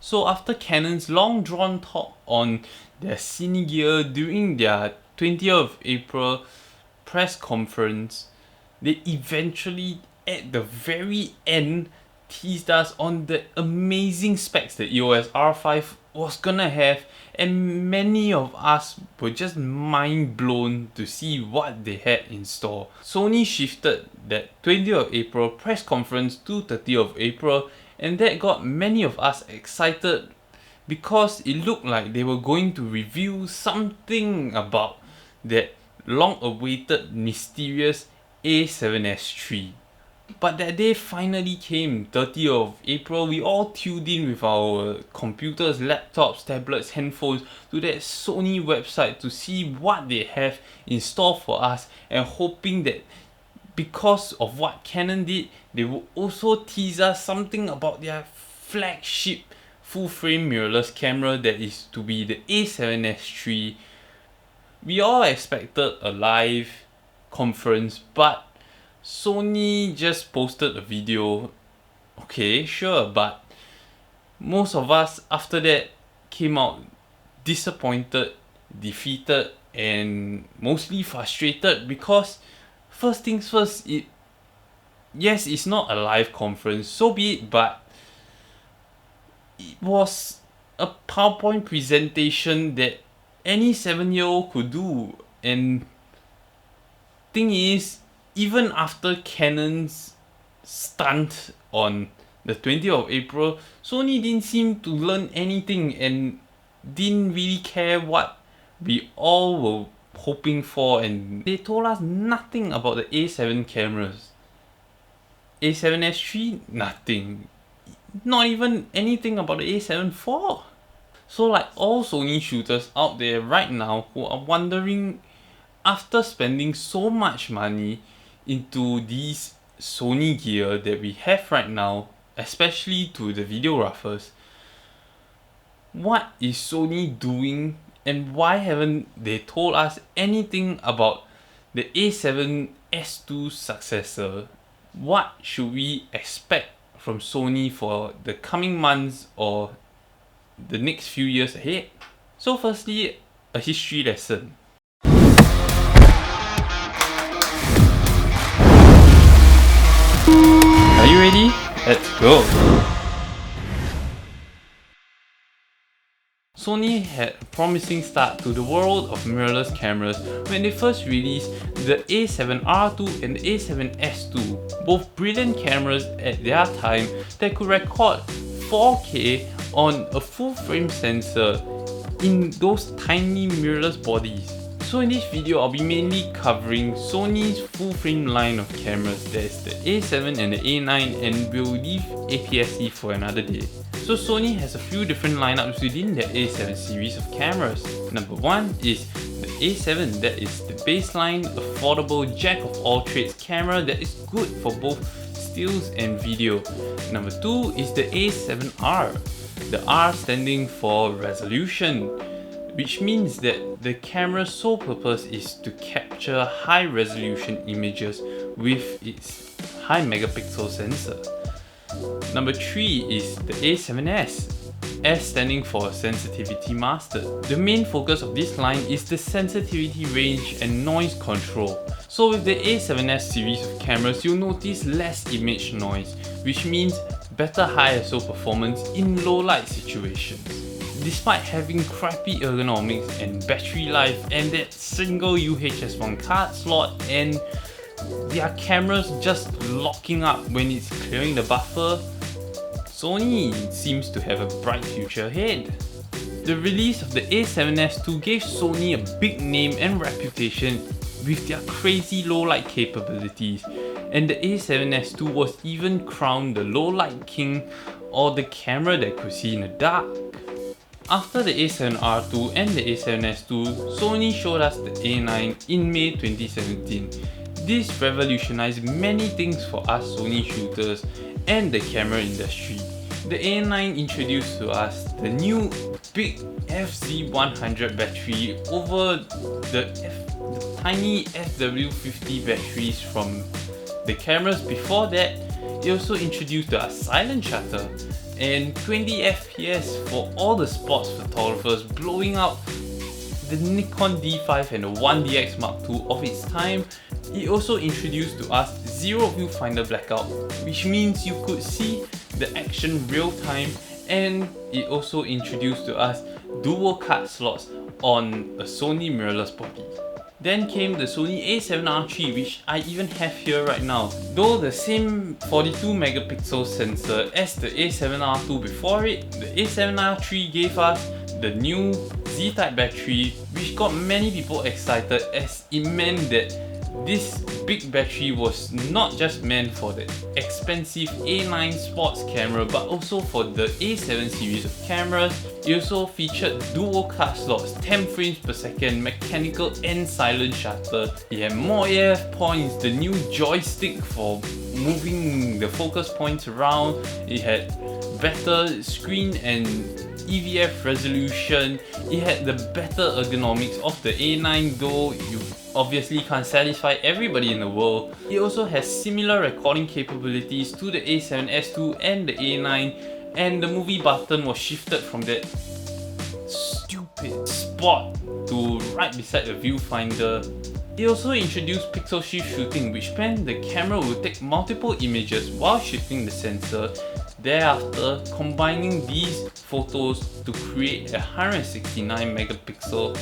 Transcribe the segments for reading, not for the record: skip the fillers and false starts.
So after Canon's long drawn talk on their cine gear during their 20th of April press conference, they eventually at the very end teased us on the amazing specs that EOS R5 was gonna have, and many of us were just mind blown to see what they had in store. Sony shifted that 20th of April press conference to 30th of April, and that got many of us excited because it looked like they were going to reveal something about that long awaited mysterious A7S III. But that day finally came, 30th of April. We all tuned in with our computers, laptops, tablets, handphones to that Sony website to see what they have in store for us, and hoping that because of what Canon did, they will also tease us something about their flagship full-frame mirrorless camera that is to be the A7S III. We all expected a live conference, but Sony just posted a video. Okay, sure, but most of us after that came out disappointed, defeated, and mostly frustrated because first things first, it's not a live conference, so be it, but it was a PowerPoint presentation that any 7-year-old could do. And thing is, even after Canon's stunt on the 20th of April, Sony didn't seem to learn anything and didn't really care what we all were hoping for, and they told us nothing about the A7 cameras. A7S III, nothing. Not even anything about the A7 IV. So like all Sony shooters out there right now who are wondering, after spending so much money into these Sony gear that we have right now, especially to the videographers, what is Sony doing, and why haven't they told us anything about the A7S II successor? What should we expect from Sony for the coming months or the next few years ahead? So firstly, a history lesson. Are you ready? Let's go! Sony had a promising start to the world of mirrorless cameras when they first released the A7R II and the A7S II, both brilliant cameras at their time that could record 4K on a full-frame sensor in those tiny mirrorless bodies. So in this video, I'll be mainly covering Sony's full-frame line of cameras, that's the A7 and the A9, and we'll leave APS-C for another day. So Sony has a few different lineups within their A7 series of cameras. Number one is the A7, that is the baseline, affordable, jack-of-all-trades camera that is good for both stills and video. Number two is the A7R, the R standing for resolution, which means that the camera's sole purpose is to capture high resolution images with its high megapixel sensor. Number 3 is the A7S, S standing for sensitivity master. The main focus of this line is the sensitivity range and noise control. So with the A7S series of cameras, you'll notice less image noise, which means better high ISO performance in low light situations. Despite having crappy ergonomics and battery life and that single UHS-1 card slot and their cameras just locking up when it's clearing the buffer, Sony seems to have a bright future ahead. The release of the A7S II gave Sony a big name and reputation with their crazy low light capabilities, and the A7S II was even crowned the low light king, or the camera that could see in the dark. After the A7R II and the A7S II, Sony showed us the A9 in May 2017. This revolutionized many things for us Sony shooters and the camera industry. The A9 introduced to us the new big FZ100 battery over the tiny FW50 batteries from the cameras before that. It also introduced a silent shutter, and 20 FPS for all the sports photographers, blowing out the Nikon D5 and the 1DX Mark II of its time. It also introduced to us zero viewfinder blackout, which means you could see the action real time, and it also introduced to us dual card slots on a Sony mirrorless body. Then came the Sony a7R III, which I even have here right now. Though the same 42 megapixel sensor as the a7R II before it, the a7R III gave us the new Z-type battery, which got many people excited as it meant that this big battery was not just meant for the expensive A9 sports camera but also for the A7 series of cameras. It also featured dual card slots, 10 frames per second, mechanical and silent shutter. It had more AF points, the new joystick for moving the focus points around. It had better screen and EVF resolution. It had the better ergonomics of the A9, though you obviously can't satisfy everybody in the world. It also has similar recording capabilities to the A7S II and the A9, and the movie button was shifted from that stupid spot to right beside the viewfinder. It also introduced pixel shift shooting, which meant the camera will take multiple images while shifting the sensor, thereafter combining these photos to create a 169 megapixel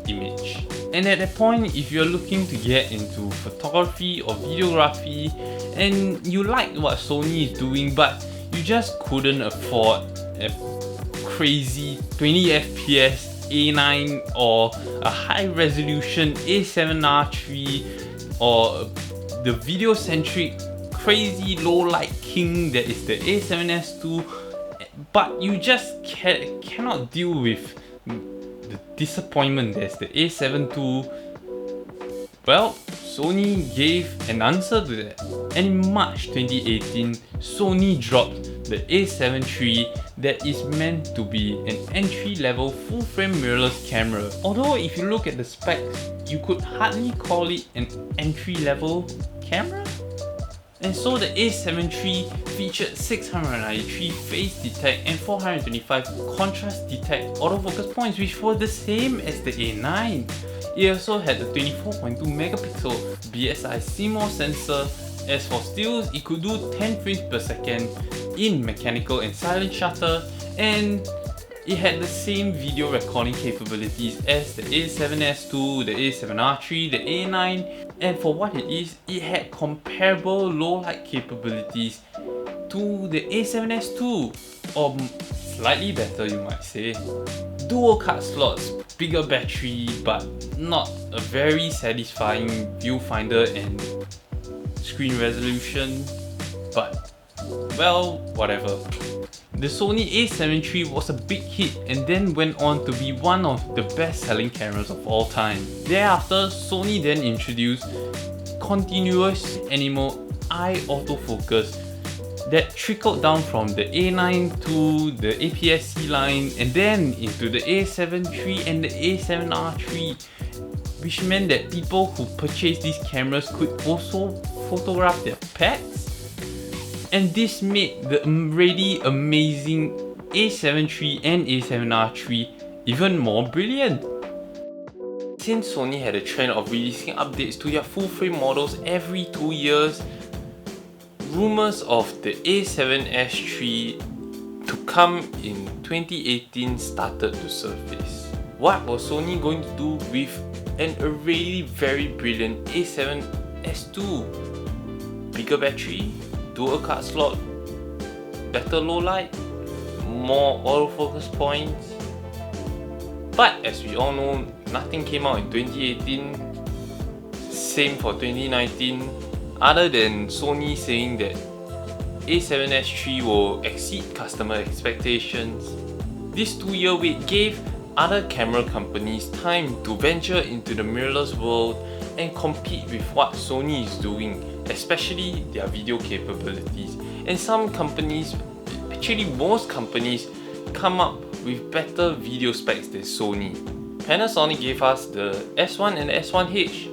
image. And at that point, if you're looking to get into photography or videography and you like what Sony is doing but you just couldn't afford a crazy 20 FPS A9 or a high resolution A7R III or the video centric crazy low light king that is the A7S II, but you just cannot deal with the disappointment that's the A7 II, well, Sony gave an answer to that. And in March 2018, Sony dropped the a7 III that is meant to be an entry-level full-frame mirrorless camera. Although if you look at the specs, you could hardly call it an entry-level camera. And so the a7 III featured 693 phase detect and 425 contrast detect autofocus points, which were the same as the A9. It also had a 24.2 megapixel BSI CMOS sensor. As for stills, it could do 10 frames per second in mechanical and silent shutter, and it had the same video recording capabilities as the A7S II, the A7R III, the A9, and for what it is, it had comparable low light capabilities to the A7S II, or slightly better you might say. Dual card slots, bigger battery, but not a very satisfying viewfinder and screen resolution, but well, whatever. The Sony a7 III was a big hit and then went on to be one of the best selling cameras of all time. Thereafter, Sony then introduced continuous animal eye autofocus that trickled down from the A9 to the APS-C line and then into the a7 III and the a7R III, which meant that people who purchased these cameras could also photograph their pets. And this made the already amazing a7 III and a7R III even more brilliant. Since Sony had a trend of releasing updates to their full-frame models every 2 years, rumors of the a7S III to come in 2018 started to surface. What was Sony going to do with an already very brilliant a7S II? Bigger battery, dual card slot, better low light, more autofocus points. But as we all know, nothing came out in 2018. Same for 2019, other than Sony saying that a7S III will exceed customer expectations. This 2-year wait gave other camera companies time to venture into the mirrorless world and compete with what Sony is doing, especially their video capabilities. And some companies, actually most companies, come up with better video specs than Sony. Panasonic gave us the S1 and the S1H,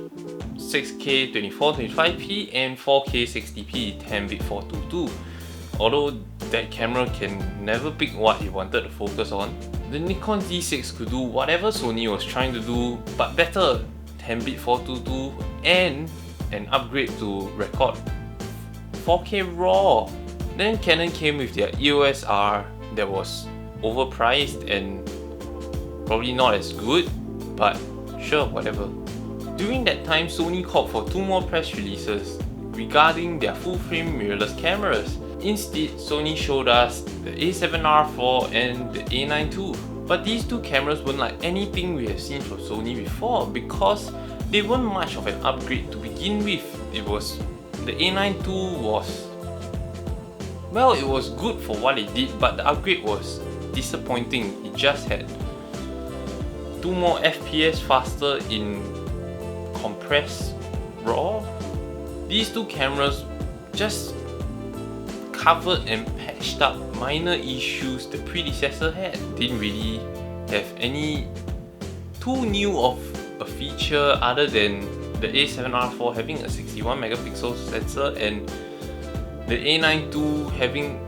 6K 2425p and 4K 60p 10-bit 422. Although that camera can never pick what it wanted to focus on. The Nikon Z6 could do whatever Sony was trying to do, but better, 10-bit 422 and an upgrade to record 4K RAW. Then Canon came with their EOS R that was overpriced and probably not as good, but sure, whatever. During that time, Sony called for 2 more press releases regarding their full-frame mirrorless cameras. Instead, Sony showed us the A7R4 and the A9 II. But these 2 cameras weren't like anything we have seen from Sony before because they weren't much of an upgrade to begin with. The A9 II was, well, it was good for what it did, but the upgrade was disappointing. It just had 2 more FPS faster in compressed RAW. These 2 cameras just covered and patched up minor issues the predecessor had. Didn't really have any too new of a feature other than the A7R4 having a 61 megapixel sensor and the A9 II having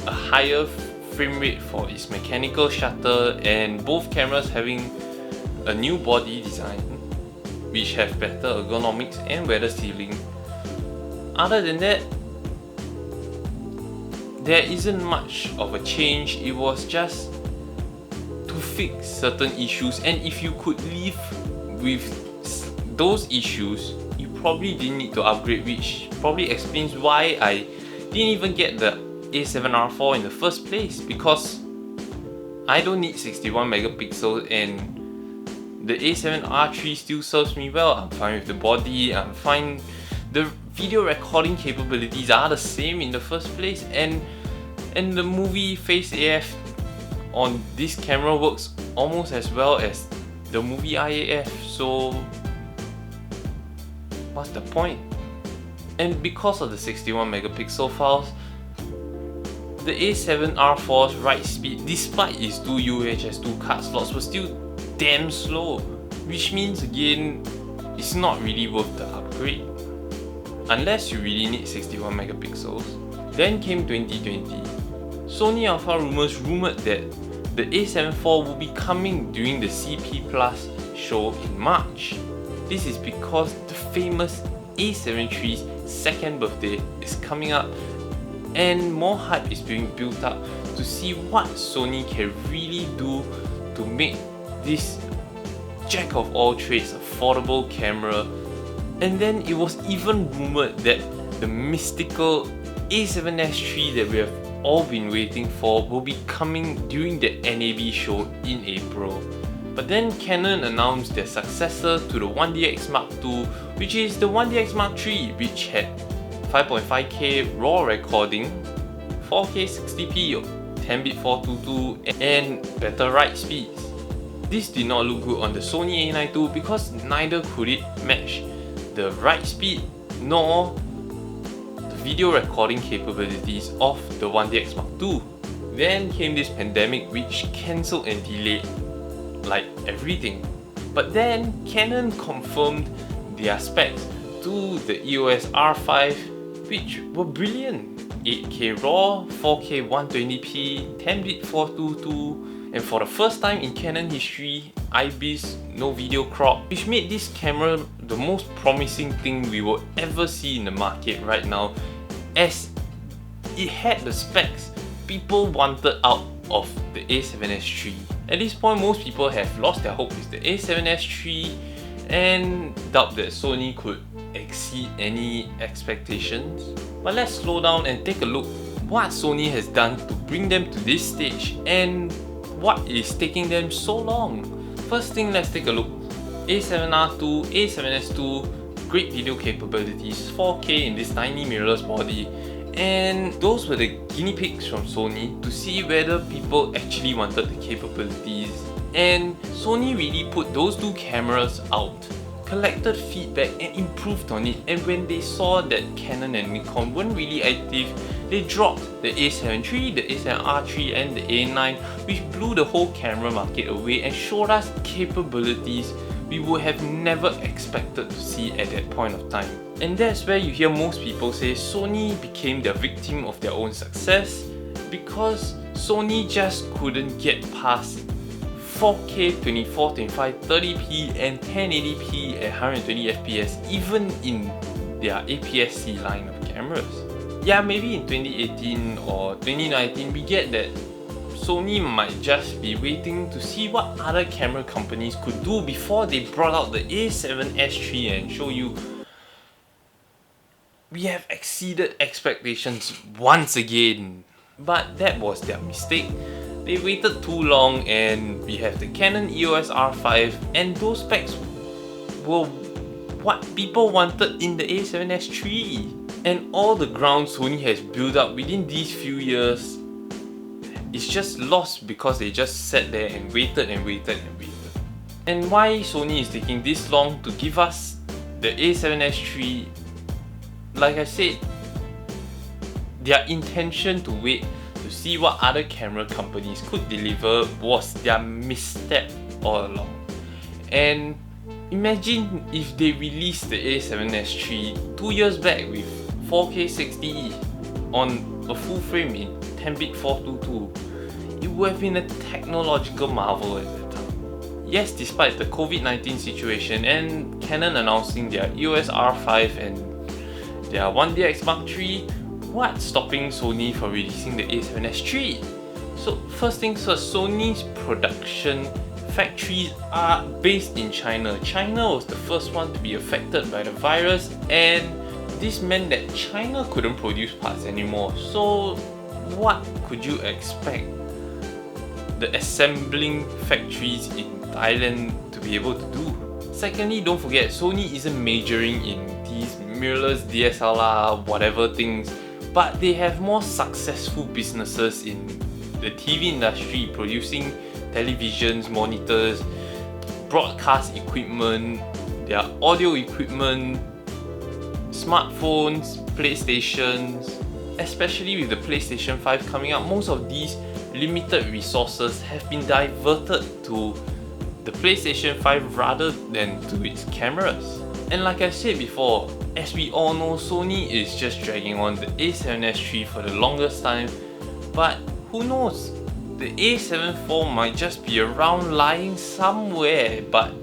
a higher frame rate for its mechanical shutter, and both cameras having a new body design which have better ergonomics and weather sealing. Other than that, there isn't much of a change. It was just to fix certain issues, and if you could live with those issues, you probably didn't need to upgrade, which probably explains why I didn't even get the A7R4 in the first place, because I don't need 61 megapixels and the A7R3 still serves me well. I'm fine with the body, I'm fine. The video recording capabilities are the same in the first place, and the movie Face AF on this camera works almost as well as the movie IAF, so what's the point? And because of the 61 megapixel files, the A7R4's write speed, despite its 2 UHS 2 card slots, was still damn slow, which means again, it's not really worth the upgrade unless you really need 61 megapixels. Then came 2020. Sony Alpha Rumors rumored that the A7 IV will be coming during the CP Plus show in March. This is because the famous A7 III's 2nd birthday is coming up, and more hype is being built up to see what Sony can really do to make this jack of all trades affordable camera. And then it was even rumored that the mystical A7S III that we have all been waiting for will be coming during the NAB show in April. But then Canon announced their successor to the 1DX Mark II, which is the 1DX Mark III, which had 5.5K RAW recording, 4K 60p, 10-bit 422 and better write speeds. This did not look good on the Sony A9 II because neither could it match the write speed nor the video recording capabilities of the 1DX Mark II. Then came this pandemic which cancelled and delayed like everything. But then Canon confirmed their specs to the EOS R5, which were brilliant. 8K RAW, 4K 120p, 10-bit 422, and for the first time in Canon history, IBIS, no video crop, which made this camera the most promising thing we will ever see in the market right now, as it had the specs people wanted out of the A7S III. At this point, most people have lost their hope with the A7S III and doubt that Sony could exceed any expectations. But let's slow down and take a look what Sony has done to bring them to this stage and what is taking them so long. First thing, let's take a look. A7R2, A7S2, great video capabilities, 4K in this tiny mirrorless body, and those were the guinea pigs from Sony to see whether people actually wanted the capabilities. And Sony really put those 2 cameras out, collected feedback and improved on it, and when they saw that Canon and Nikon weren't really active, they dropped the A7 III, the A7R III and the A9, which blew the whole camera market away and showed us capabilities we would have never expected to see at that point of time. And that's where you hear most people say Sony became the victim of their own success because Sony just couldn't get past 4K, 24, 25, 30p and 1080p at 120 FPS even in their APS-C line of cameras. Yeah, maybe in 2018 or 2019 we get that Sony might just be waiting to see what other camera companies could do before they brought out the A7S III and show you we have exceeded expectations once again. But that was their mistake. They waited too long and we have the Canon EOS R5 and those specs were what people wanted in the A7S III. And all the ground Sony has built up within these few years is just lost because they just sat there and waited and waited and waited. And why Sony is taking this long to give us the A7S III, like I said, their intention to wait to see what other camera companies could deliver was their misstep all along. And imagine if they released the A7S III 2 years back with 4K 60 on a full frame in 10-bit 422. It would have been a technological marvel at that time. Yes, despite the COVID-19 situation and Canon announcing their EOS R5 and their 1DX Mark III, what's stopping Sony from releasing the A7S III? So first things first, Sony's production factories are based in China. China was the first one to be affected by the virus and this meant that China couldn't produce parts anymore. So what could you expect the assembling factories in Thailand to be able to do? Secondly, don't forget Sony isn't majoring in these mirrorless DSLR whatever things, but they have more successful businesses in the TV industry producing televisions, monitors, broadcast equipment, their audio equipment, smartphones, PlayStations. Especially with the PlayStation 5 coming out, most of these limited resources have been diverted to the PlayStation 5 rather than to its cameras. And like I said before, as we all know, Sony is just dragging on the A7S III for the longest time, but who knows, the A7 IV might just be around lying somewhere but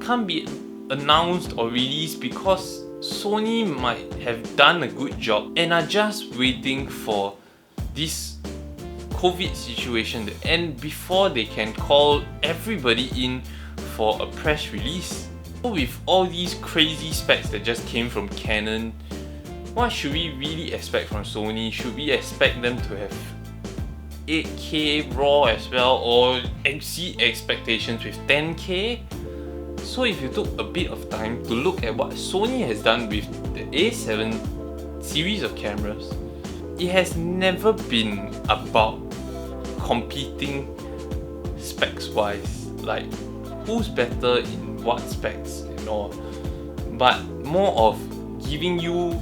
can't be announced or released because Sony might have done a good job and are just waiting for this COVID situation to end before they can call everybody in for a press release. So with all these crazy specs that just came from Canon, what should we really expect from Sony? Should we expect them to have 8K RAW as well or exceed expectations with 10K? So if you took a bit of time to look at what Sony has done with the A7 series of cameras, it has never been about competing specs wise, like who's better in what specs and all, but more of giving you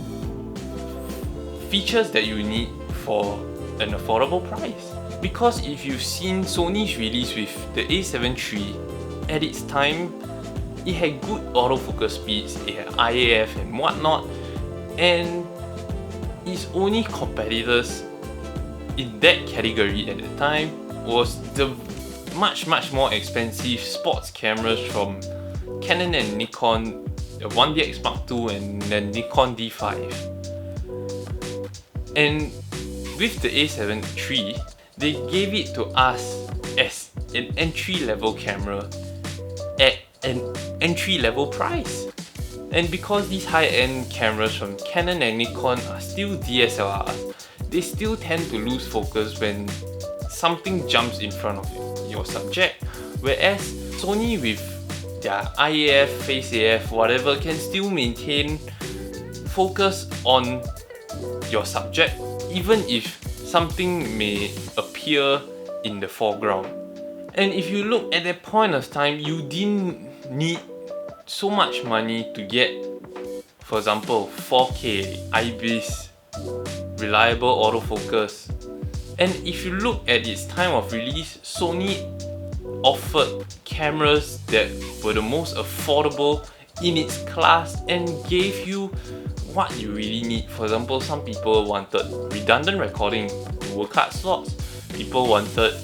features that you need for an affordable price. Because if you've seen Sony's release with the A7 III, at its time it had good autofocus speeds, it had IAF and whatnot, and its only competitors in that category at the time was the much more expensive sports cameras from Canon and Nikon, the 1DX Mark II and the Nikon D5. And with the A7 III, they gave it to us as an entry-level camera at an entry-level price. And because these high-end cameras from Canon and Nikon are still DSLRs, they still tend to lose focus when something jumps in front of your subject, whereas Sony with their IAF, Face AF, whatever, can still maintain focus on your subject even if something may appear in the foreground. And if you look at that point of time, you didn't need so much money to get, for example, 4K, IBIS, reliable autofocus. And if you look at its time of release, Sony offered cameras that were the most affordable in its class and gave you what you really need. For example, some people wanted redundant recording, dual card slots. People wanted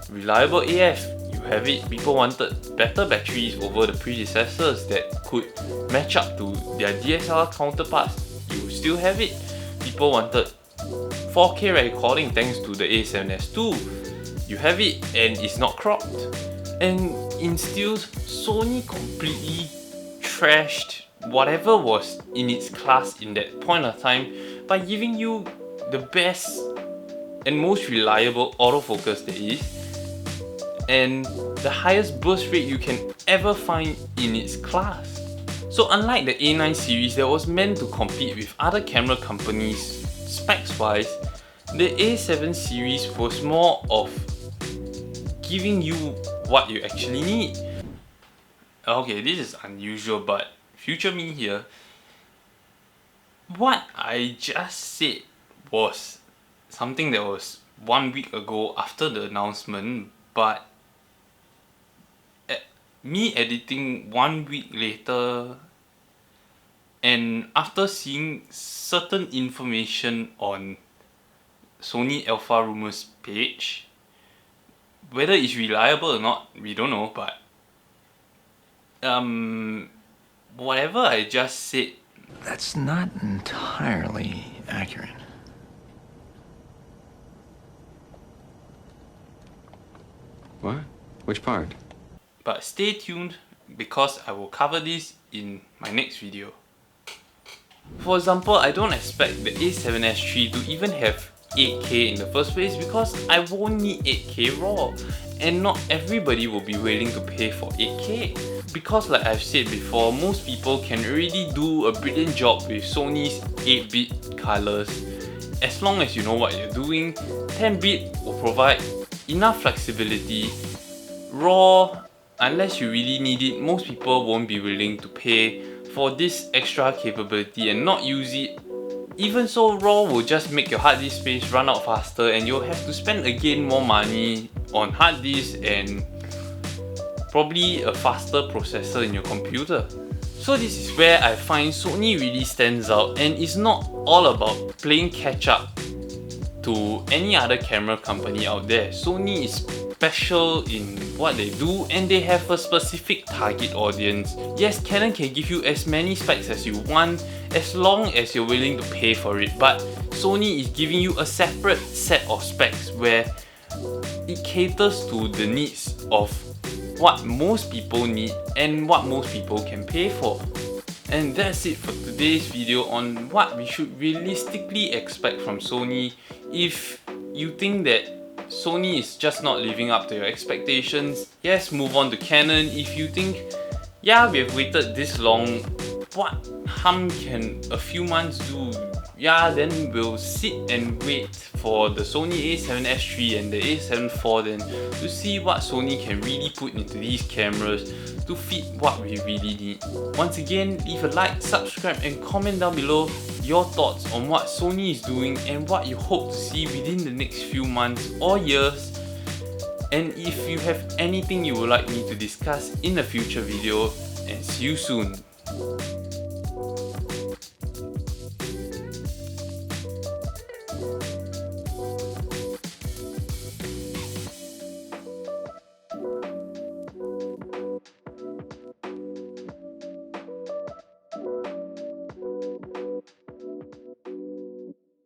reliable AF, you have it. People wanted better batteries over the predecessors that could match up to their DSLR counterparts, you still have it. People wanted 4K recording thanks to the A7S II, you have it and it's not cropped. And instead, Sony completely trashed whatever was in its class in that point of time by giving you the best and most reliable autofocus there is and the highest burst rate you can ever find in its class. So unlike the A9 series that was meant to compete with other camera companies specs wise, the A7 series was more of giving you what you actually need. Okay, this is unusual, but future me here, what I just said was something that was 1 week ago after the announcement, but me editing 1 week later and after seeing certain information on Sony Alpha Rumors page, whether it's reliable or not, we don't know, but whatever I just said, that's not entirely accurate. What? Which part? but stay tuned because I will cover this in my next video. For example, I don't expect the A7S III to even have 8K in the first place because I won't need 8K RAW, and not everybody will be willing to pay for 8K because, like I've said before, most people can already do a brilliant job with Sony's 8-bit colors. As long as you know what you're doing, 10-bit will provide enough flexibility. RAW, unless you really need it, most people won't be willing to pay for this extra capability and not use it. Even so, RAW will just make your hard disk space run out faster and you'll have to spend again more money on hard disk and probably a faster processor in your computer. So this is where I find Sony really stands out, and it's not all about playing catch up to any other camera company out there. Sony is special in what they do and they have a specific target audience. Yes, Canon can give you as many specs as you want as long as you're willing to pay for it, but Sony is giving you a separate set of specs where it caters to the needs of what most people need and what most people can pay for. And that's it for today's video on what we should realistically expect from Sony. If you think that Sony is just not living up to your expectations, yes, move on to Canon. If you think, yeah, we have waited this long, what harm can a few months do? Yeah, then we'll sit and wait for the Sony A7S III and the A7 IV then to see what Sony can really put into these cameras to fit what we really need. Once again, leave a like, subscribe and comment down below your thoughts on what Sony is doing and what you hope to see within the next few months or years. And if you have anything you would like me to discuss in a future video, and see you soon.